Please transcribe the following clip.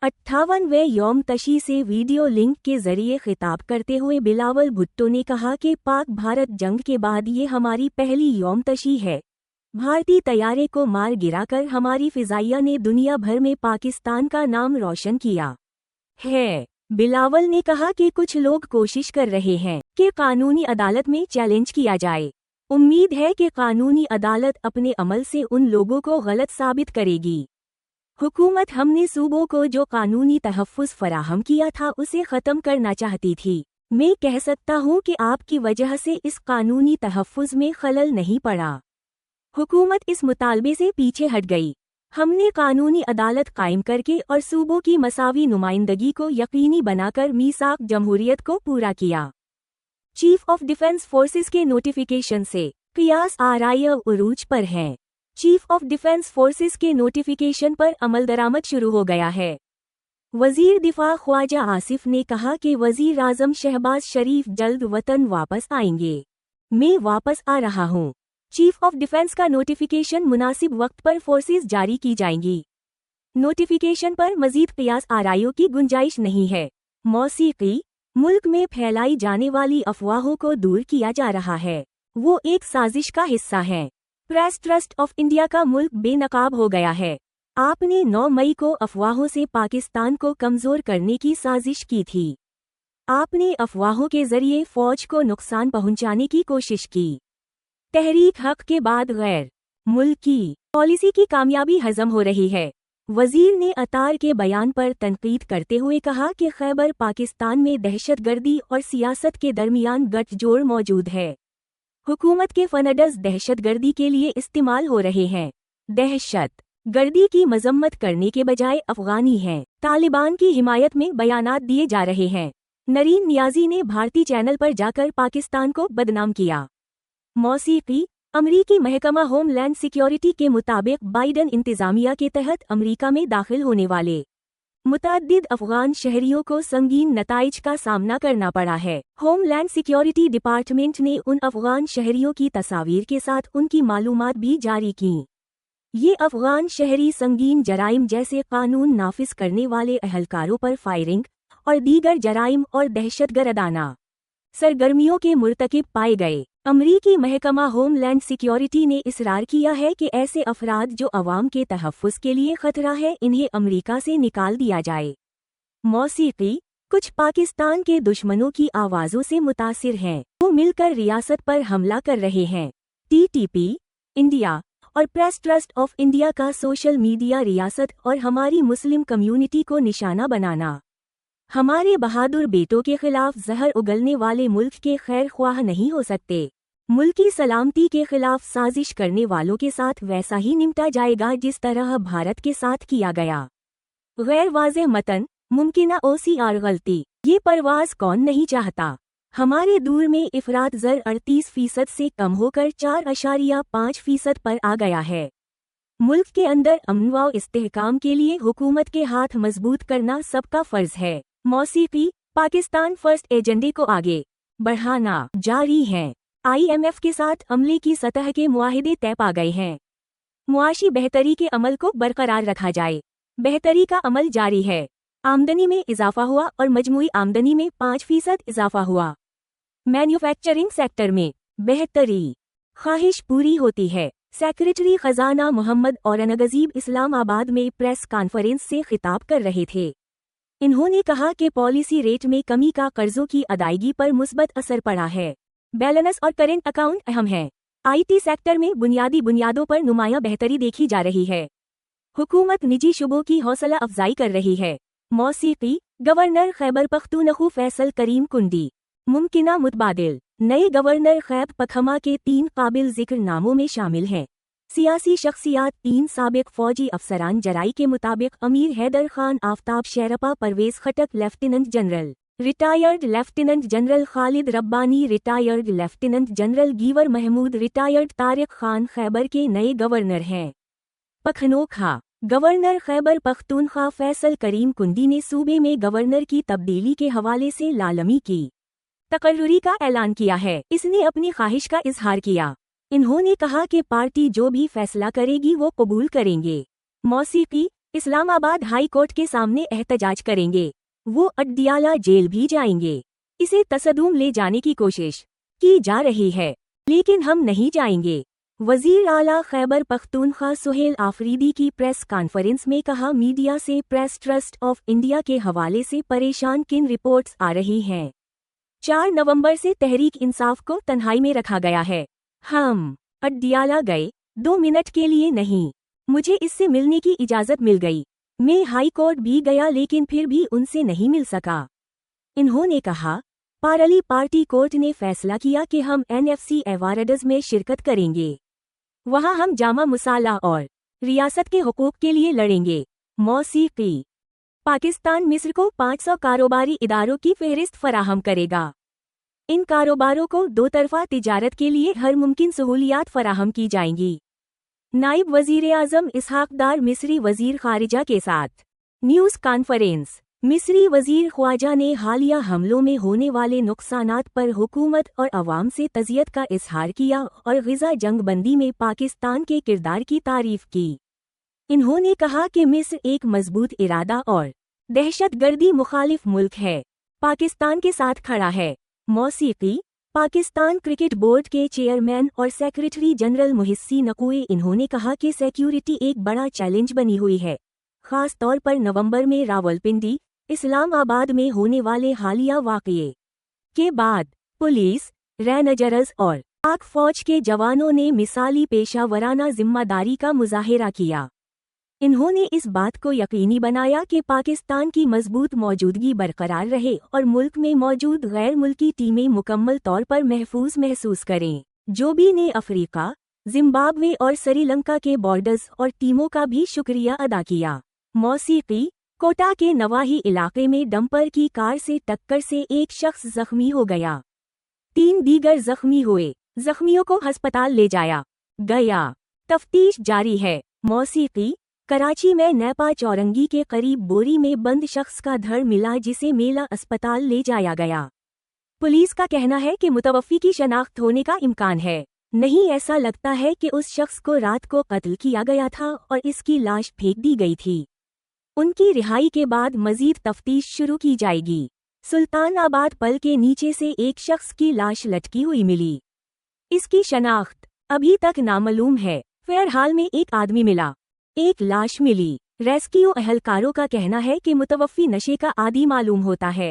58वें यौम तशी से वीडियो लिंक के जरिए खिताब करते हुए बिलावल भुट्टो ने कहा कि पाक भारत जंग के बाद ये हमारी पहली यौम तशी है। भारतीय तैयारे को मार गिराकर हमारी फिजाइया ने दुनिया भर में पाकिस्तान का नाम रोशन किया है। बिलावल ने कहा कि कुछ लोग कोशिश कर रहे हैं कि कानूनी अदालत में चैलेंज किया जाए। उम्मीद है कि कानूनी अदालत अपने अमल से उन लोगों को गलत साबित करेगी। हुकूमत हमने सूबों को जो कानूनी तहफ़्फ़ुज़ फराहम किया था उसे ख़त्म करना चाहती थी। मैं कह सकता हूँ कि आपकी वजह से इस कानूनी तहफ़्फ़ुज़ में खलल नहीं पड़ा। हुकूमत इस मुतालबे से पीछे हट गई। हमने कानूनी अदालत कायम करके और सूबों की मसावी नुमाइंदगी को यकीनी बनाकर मीसाक जमहूरियत को पूरा किया। चीफ ऑफ डिफेंस फोर्सेस के नोटिफिकेशन से क़ियास आराई उरूज पर हैं। चीफ ऑफ डिफेंस फोर्सेस के नोटिफिकेशन पर अमल दरामद शुरू हो गया है। वजीर दिफा ख्वाजा आसिफ ने कहा कि वजीर आज़म शहबाज शरीफ जल्द वतन वापस आएंगे। मैं वापस आ रहा हूँ। चीफ ऑफ डिफेंस का नोटिफिकेशन मुनासिब वक्त पर फोर्सेस जारी की जाएंगी। नोटिफिकेशन पर मजीद क़ियास आराइयों की गुंजाइश नहीं है। मौसीकी मुल्क में फैलाई जाने वाली अफवाहों को दूर किया जा रहा है। वो एक साजिश का हिस्सा है। प्रेस ट्रस्ट ऑफ इंडिया का मुल्क बेनकाब हो गया है। आपने 9 मई को अफवाहों से पाकिस्तान को कमज़ोर करने की साजिश की थी। आपने अफवाहों के जरिए फौज को नुकसान पहुंचाने की कोशिश की। तहरीक हक के बाद गैर मुल्की पॉलिसी की कामयाबी हजम हो रही है। वजीर ने अतार के बयान पर तनकीद करते हुए कहा कि खैबर पाकिस्तान में दहशतगर्दी और सियासत के दरमियान गठजोड़ मौजूद है। हुकूमत के फंड्स दहशतगर्दी के लिए इस्तेमाल हो रहे हैं। दहशत गर्दी की मजम्मत करने के बजाय अफगानी हैं। तालिबान की हिमायत में बयानात दिए जा रहे हैं। नरीन नियाजी ने भारतीय चैनल पर जाकर पाकिस्तान को बदनाम किया। मौसीकी अमरीकी महकमा होमलैंड सिक्योरिटी के मुताबिक बाइडन इंतजामिया के तहत अमरीका में दाखिल होने वाले मुतअद्दिद अफगान शहरियों को संगीन नताइज का सामना करना पड़ा है। होमलैंड सिक्योरिटी डिपार्टमेंट ने उन अफगान शहरियों की तस्वीर के साथ उनकी मालूमात भी जारी की। ये अफगान शहरी संगीन जराइम जैसे कानून नाफिज करने वाले अहलकारों पर फायरिंग और दीगर जराइम और दहशतगर्दाना सरगर्मियों के मुर्तकिब पाए गए। अमरीकी महकमा होमलैंड सिक्योरिटी ने इसरार किया है कि ऐसे अफराद जो अवाम के तहफ़्फ़ुज़ के लिए खतरा है इन्हें अमरीका से निकाल दिया जाए। मौसीकी कुछ पाकिस्तान के दुश्मनों की आवाज़ों से मुतासिर हैं। वो मिलकर रियासत पर हमला कर रहे हैं। TTP इंडिया और प्रेस ट्रस्ट ऑफ इंडिया का सोशल मीडिया रियासत और हमारी मुस्लिम कम्युनिटी को निशाना बनाना हमारे बहादुर बेटों के खिलाफ जहर उगलने वाले मुल्क के खैर ख्वाह नहीं हो सकते। मुल्क की सलामती के खिलाफ साजिश करने वालों के साथ वैसा ही निपटा जाएगा जिस तरह भारत के साथ किया गया। गैर वाज़ेह मतन मुमकिना OCR गलती ये परवाज कौन नहीं चाहता। हमारे दूर में इफरात ज़र 38% से कम होकर 4.5% पर आ गया है। मुल्क के अंदर अमन व इस्तेहकाम के लिए हुकूमत के हाथ मजबूत करना सबका फर्ज है। मौसीकी पाकिस्तान फर्स्ट एजेंडे को आगे बढ़ाना जारी है। IMF के साथ अमले की सतह के मुआहिदे तय पा गए हैं। मुआशी बेहतरी के अमल को बरकरार रखा जाए। बेहतरी का अमल जारी है। आमदनी में इजाफा हुआ और मजमूई आमदनी में 5% इजाफा हुआ। मैन्युफैक्चरिंग सेक्टर में बेहतरी ख्वाहिश पूरी होती है। सेक्रेटरी खजाना मोहम्मद औरंगज़ेब इस्लामाबाद में प्रेस कॉन्फ्रेंस से खिताब कर रहे थे। इन्होंने कहा कि पॉलिसी रेट में कमी का कर्जों की अदायगी पर मुस्बत असर पड़ा है। बैलेंस और करेंट अकाउंट अहम है। IT सेक्टर में बुनियादी बुनियादों पर नुमायां बेहतरी देखी जा रही है। हुकूमत निजी शुबों की हौसला अफजाई कर रही है। मौसीकी गवर्नर खैबर पख्तूनख्वा फैसल करीम कुंडी मुमकिना मुतबादिल नए गवर्नर खैबर पख्तूनख्वा के 3 काबिल जिक्र नामों में शामिल हैं। सियासी शख्सियात 3 साबिक फौजी अफसरान जराई के मुताबिक Amir Haider Khan Aftab Sherpao Pervez Khattak lieutenant general retired lieutenant general Khalid Rabbani retired lieutenant general गीवर महमूद रिटायर्ड तारिक खान खैबर के नए गवर्नर हैं। पख्तूनख्वा गवर्नर खैबर पख्तूनख्वा फैसल करीम कुंडी ने सूबे में गवर्नर की तब्दीली के हवाले से लालमी की तकर्रुरी का ऐलान किया है। इसने अपनी ख्वाहिश का इजहार किया। इन्होंने कहा कि पार्टी जो भी फैसला करेगी वो कबूल करेंगे। मौसीकी इस्लाम आबाद हाई कोर्ट के सामने एहतजाज करेंगे। वो अड्याला जेल भी जाएंगे। इसे तसदुम ले जाने की कोशिश की जा रही है, लेकिन हम नहीं जाएंगे। वजीर आला खैबर पख्तूनख्वा सुहेल आफरीदी की प्रेस कॉन्फ्रेंस में कहा, मीडिया से प्रेस ट्रस्ट ऑफ इंडिया के हवाले से परेशान किन रिपोर्ट्स आ रही हैं। 4 नवंबर से तहरीक इंसाफ को तन्हाई में रखा गया है। हम अड्याला गए 2 मिनट के लिए नहीं। मुझे इससे मिलने की इजाज़त मिल गई। मैं हाई कोर्ट भी गया लेकिन फिर भी उनसे नहीं मिल सका। इन्होंने कहा, पारली पार्टी कोर्ट ने फैसला किया कि हम NFC अवार्ड्स में शिरकत करेंगे। वहां हम जामा मुसाला और रियासत के हुकूक के लिए लड़ेंगे। मौसीकी पाकिस्तान मिस्र को 500 कारोबारी इदारों की फहरिस्त फराहम करेगा। इन कारोबारों को 2 तरफा तिजारत के लिए हर मुमकिन सहूलियात फराहम की जाएंगी। नाइब वजीर आज़म इसहाक डार मिस्री वजीर खारिजा के साथ न्यूज़ कॉन्फ्रेंस। मिस्री वजीर ख्वाजा ने हालिया हमलों में होने वाले नुकसानात पर हुकूमत और अवाम से तज़ियत का इजहार किया और ग़ज़ा जंगबंदी में पाकिस्तान के किरदार की तारीफ की। इन्होंने कहा कि मिस्र एक मजबूत इरादा और दहशतगर्दी मुखालिफ मुल्क है, पाकिस्तान के साथ खड़ा है। मौसीकी पाकिस्तान क्रिकेट बोर्ड के चेयरमैन और सेक्रेटरी जनरल मुहिस्सी नकवी। इन्होंने कहा कि सिक्योरिटी एक बड़ा चैलेंज बनी हुई है, खास तौर पर नवंबर में रावलपिंडी, इस्लाम आबाद में होने वाले हालिया वाक़ये के बाद। पुलिस, रेंजर्स और पाक फौज के जवानों ने मिसाली पेशा जिम्मेदारी का मुजाहिरा किया। इन्होंने इस बात को यकीनी बनाया कि पाकिस्तान की मजबूत मौजूदगी बरकरार रहे और मुल्क में मौजूद गैर मुल्की टीमें मुकम्मल तौर पर महफूज महसूस करें। जोबी ने अफ्रीका, जिम्बाब्वे और श्रीलंका के बॉर्डर्स और टीमों का भी शुक्रिया अदा किया। मौसीकी कोटा के नवाही इलाके में डंपर की कार से टक्कर से एक शख्स जख्मी हो गया। 3 दीगर जख्मी हुए। जख्मियों को अस्पताल ले जाया गया। तफ्तीश जारी है। मौसीकी कराची में नेपा चौरंगी के करीब बोरी में बंद शख्स का धड़ मिला, जिसे मेला अस्पताल ले जाया गया। पुलिस का कहना है कि मुतवफ़्फ़ी की शनाख्त होने का इम्कान है। नहीं, ऐसा लगता है कि उस शख्स को रात को कत्ल किया गया था और इसकी लाश फेंक दी गई थी। उनकी रिहाई के बाद मजीद तफ्तीश शुरू की जाएगी। सुल्तान आबाद पल के नीचे से एक शख्स की लाश लटकी हुई मिली। इसकी शनाख्त अभी तक नामालूम है। फिलहाल में एक आदमी मिला, एक लाश मिली। रेस्क्यू अहलकारों का कहना है कि मुतवफ़्फ़ी नशे का आदी मालूम होता है।